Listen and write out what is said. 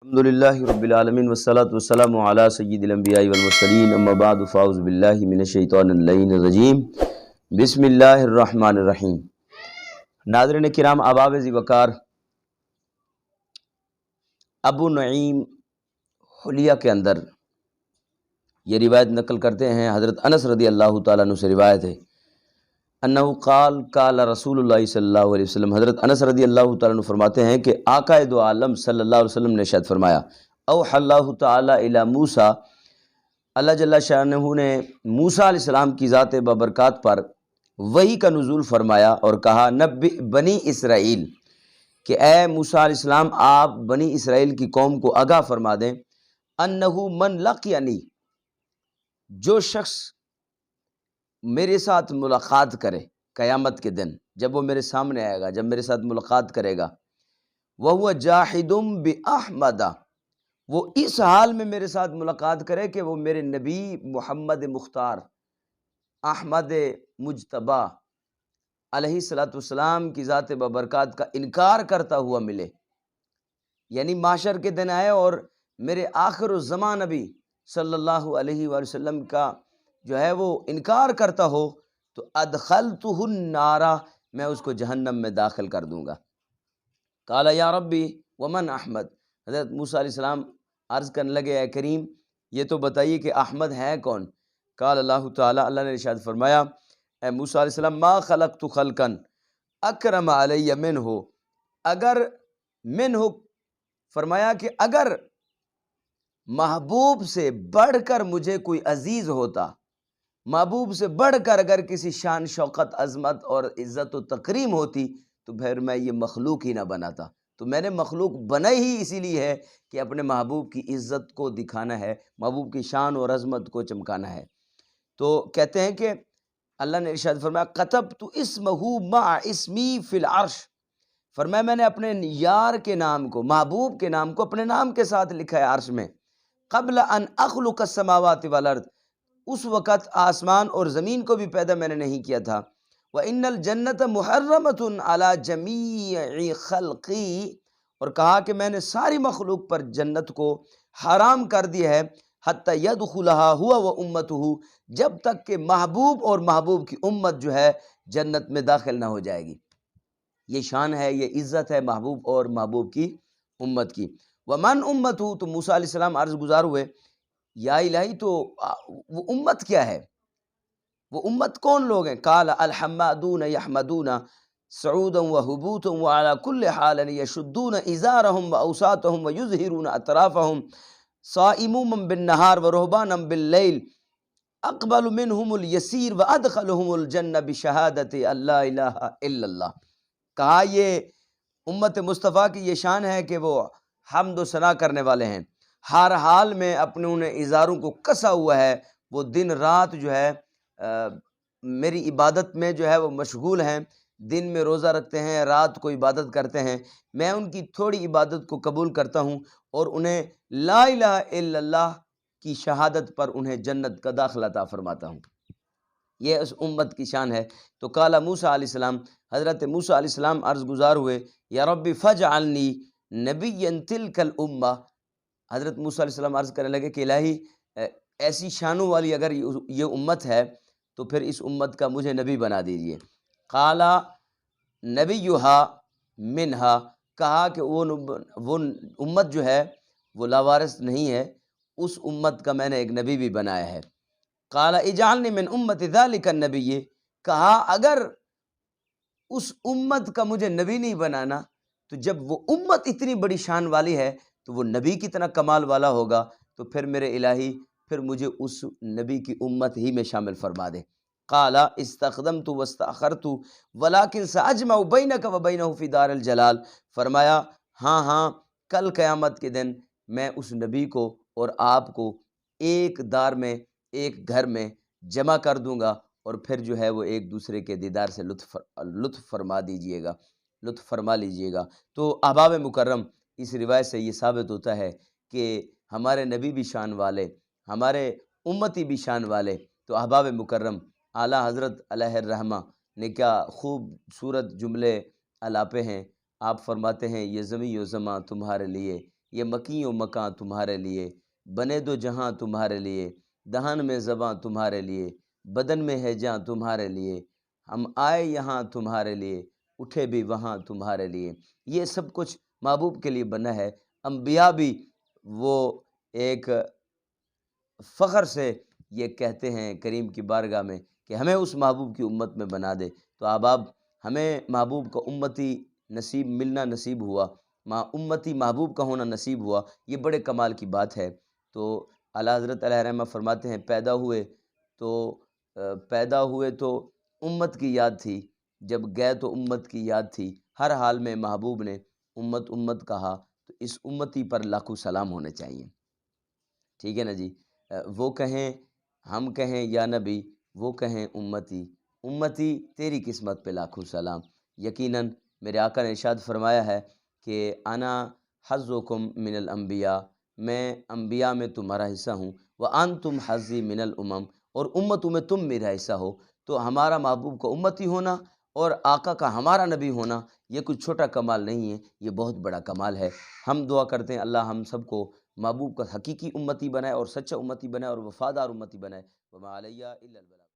الحمدللہ رب العالمین والصلاة والسلام علی سید الانبیاء والمرسلین اما بعد فاعوذ باللہ من الشیطان اللعین الرجیم بسم اللہ الرحمن الرحیم۔ ناظرین کرام، احباب ذی وقار، ابو نعیم حلیہ کے اندر یہ روایت نقل کرتے ہیں، حضرت انس رضی اللہ تعالیٰ عنہ سے روایت ہے، انہ قال قال رسول اللہ صلی اللہ علیہ وسلم، حضرت انس رضی اللہ تعالیٰ عنہ فرماتے ہیں کہ آقا دو عالم صلی اللہ علیہ وسلم نے ارشاد فرمایا، اوحی اللہ تعالیٰ الی موسیٰ، اللہ جل شانہ نے موسیٰ علیہ السلام کی ذات بابرکات پر وحی کا نزول فرمایا اور کہا، نبئ بنی اسرائیل، کہ اے موسیٰ علیہ السلام آپ بنی اسرائیل کی قوم کو آگاہ فرما دیں، انہو من لقینی، جو شخص میرے ساتھ ملاقات کرے قیامت کے دن، جب وہ میرے سامنے آئے گا، جب میرے ساتھ ملاقات کرے گا، وَهُوَ جَاحِدٌ بِأَحْمَدَ، وہ اس حال میں میرے ساتھ ملاقات کرے کہ وہ میرے نبی محمد مختار احمد مجتبیٰ علیہ السلام کی ذات بابرکات کا انکار کرتا ہوا ملے، یعنی محشر کے دن آئے اور میرے آخر الزمان نبی صلی اللہ علیہ وآلہ وسلم کا جو ہے وہ انکار کرتا ہو تو ادخلتہ النار، میں اس کو جہنم میں داخل کر دوں گا۔ قال یا ربی ومن احمد، حضرت موسیٰ علیہ السلام عرض کرنے لگے، اے کریم یہ تو بتائیے کہ احمد ہے کون؟ قال اللہ تعالیٰ، اللہ نے ارشاد فرمایا، اے موسیٰ علیہ السلام ما خلقت خلقا اکرم علی منہ، اگر منہ فرمایا کہ اگر محبوب سے بڑھ کر مجھے کوئی عزیز ہوتا، محبوب سے بڑھ کر اگر کسی شان شوقت عظمت اور عزت و تکریم ہوتی تو پھر میں یہ مخلوق ہی نہ بناتا، تو میں نے مخلوق بنا ہی اسی لیے ہے کہ اپنے محبوب کی عزت کو دکھانا ہے، محبوب کی شان اور عظمت کو چمکانا ہے۔ تو کہتے ہیں کہ اللہ نے ارشاد فرمایا، کتبت اسمہ مع اسمی فی العرش، فرمایا میں نے اپنے یار کے نام کو، محبوب کے نام کو اپنے نام کے ساتھ لکھا ہے عرش میں، قبل ان اخلق السماوات والارض، اس وقت آسمان اور زمین کو بھی پیدا میں نے نہیں کیا تھا، وَإِنَّ الْجَنَّةَ مُحَرَّمَةٌ عَلَى جَمِيعِ خَلْقِي، اور کہا کہ میں نے ساری مخلوق پر جنت کو حرام کر دیا ہے، حَتَّى يَدْخُلَهَا هُوَ وَأُمَّتُهُ، جب تک کہ محبوب اور محبوب کی امت جو ہے جنت میں داخل نہ ہو جائے گی۔ یہ شان ہے، یہ عزت ہے محبوب اور محبوب کی امت کی۔ وَمَنْ أُمَّتُهُ، تو موسیٰ علیہ السلام عرض گزار ہوئے، یا الہی تو وہ امت کیا ہے، وہ امت کون لوگ ہیں؟ قال الحمادون یحمدون سعودا وحبوتا وعلى كل حال یشدون ازارهم واوساطهم ویظہرون اطرافهم صائمون بالنهار ورهبانا باللیل اقبل منهم اليسیر وادخلهم الجنہ بشہادت ان لا الہ الا اللہ۔ کہا یہ امت مصطفیٰ کی یہ شان ہے کہ وہ حمد و ثنا کرنے والے ہیں، ہر حال میں اپنے انہیں ازاروں کو کسا ہوا ہے، وہ دن رات جو ہے میری عبادت میں جو ہے وہ مشغول ہیں، دن میں روزہ رکھتے ہیں، رات کو عبادت کرتے ہیں، میں ان کی تھوڑی عبادت کو قبول کرتا ہوں اور انہیں لا الہ الا اللہ کی شہادت پر انہیں جنت کا داخلہ عطا فرماتا ہوں۔ یہ اس امت کی شان ہے۔ تو قال موسیٰ علیہ السلام، حضرت موسیٰ علیہ السلام عرض گزار ہوئے، یا ربی فجعلنی نبیا تلک الامہ، حضرت موسیٰ علیہ السلام عرض کرنے لگے کہ الہی ایسی شانوں والی اگر یہ امت ہے تو پھر اس امت کا مجھے نبی بنا دیجئے۔ قال نبیہا منہا، کہا کہ وہ امت جو ہے وہ لاوارث نہیں ہے، اس امت کا میں نے ایک نبی بھی بنایا ہے۔ قال اجعلنی من امت ذلک النبی، کہا اگر اس امت کا مجھے نبی نہیں بنانا تو جب وہ امت اتنی بڑی شان والی ہے تو وہ نبی کتنا کمال والا ہوگا، تو پھر میرے الہی پھر مجھے اس نبی کی امت ہی میں شامل فرما دے۔ قال استقدمت واستأخرت ولکن سأجمع بینک وبینہ فی دار الجلال، فرمایا ہاں کل قیامت کے دن میں اس نبی کو اور آپ کو ایک دار میں، ایک گھر میں جمع کر دوں گا اور پھر جو ہے وہ ایک دوسرے کے دیدار سے لطف فرما لیجئے گا۔ تو احباب مکرم، اس روایت سے یہ ثابت ہوتا ہے کہ ہمارے نبی بھی شان والے، ہمارے امتی بھی شان والے۔ تو احباب مکرم، اعلیٰ حضرت علیہ الرحمہ نے کیا خوبصورت جملے الاپے ہیں۔ آپ فرماتے ہیں یہ زمیں و زماں تمہارے لیے، یہ مکیں و مکاں تمہارے لیے، بنے دو جہاں تمہارے لیے، دہن میں زباں تمہارے لیے، بدن میں ہے جاں تمہارے لیے، ہم آئے یہاں تمہارے لیے، اٹھے بھی وہاں تمہارے لیے۔ یہ سب کچھ محبوب کے لیے بنا ہے۔ انبیاء بھی وہ ایک فخر سے یہ کہتے ہیں کریم کی بارگاہ میں کہ ہمیں اس محبوب کی امت میں بنا دے۔ تو اب ہمیں محبوب کا امتی ملنا نصیب ہوا، امتی محبوب کا ہونا نصیب ہوا، یہ بڑے کمال کی بات ہے۔ تو اعلیٰ حضرت علیہ رحمہ فرماتے ہیں پیدا ہوئے تو امت کی یاد تھی، جب گئے تو امت کی یاد تھی، ہر حال میں محبوب نے امت امت کہا، تو اس امتی پر لاکھوں سلام ہونے چاہیے۔ ٹھیک ہے نا جی؟ وہ کہیں ہم کہیں یا نبی، وہ کہیں امتی، امتی تیری قسمت پہ لاکھوں سلام۔ یقیناً میرے آقا نے ارشاد فرمایا ہے کہ انا حظکم من الانبیاء، میں انبیاء میں تمہارا حصہ ہوں، وانتم حظی من الامم، اور امتوں میں تم میرا حصہ ہو۔ تو ہمارا محبوب کا امتی ہونا اور آقا کا ہمارا نبی ہونا یہ کچھ چھوٹا کمال نہیں ہے، یہ بہت بڑا کمال ہے۔ ہم دعا کرتے ہیں اللہ ہم سب کو محبوب کا حقیقی امتی بنائے اور سچا امتی بنائے اور وفادار امتی بنائے۔ وما علیہ الا البلاغ۔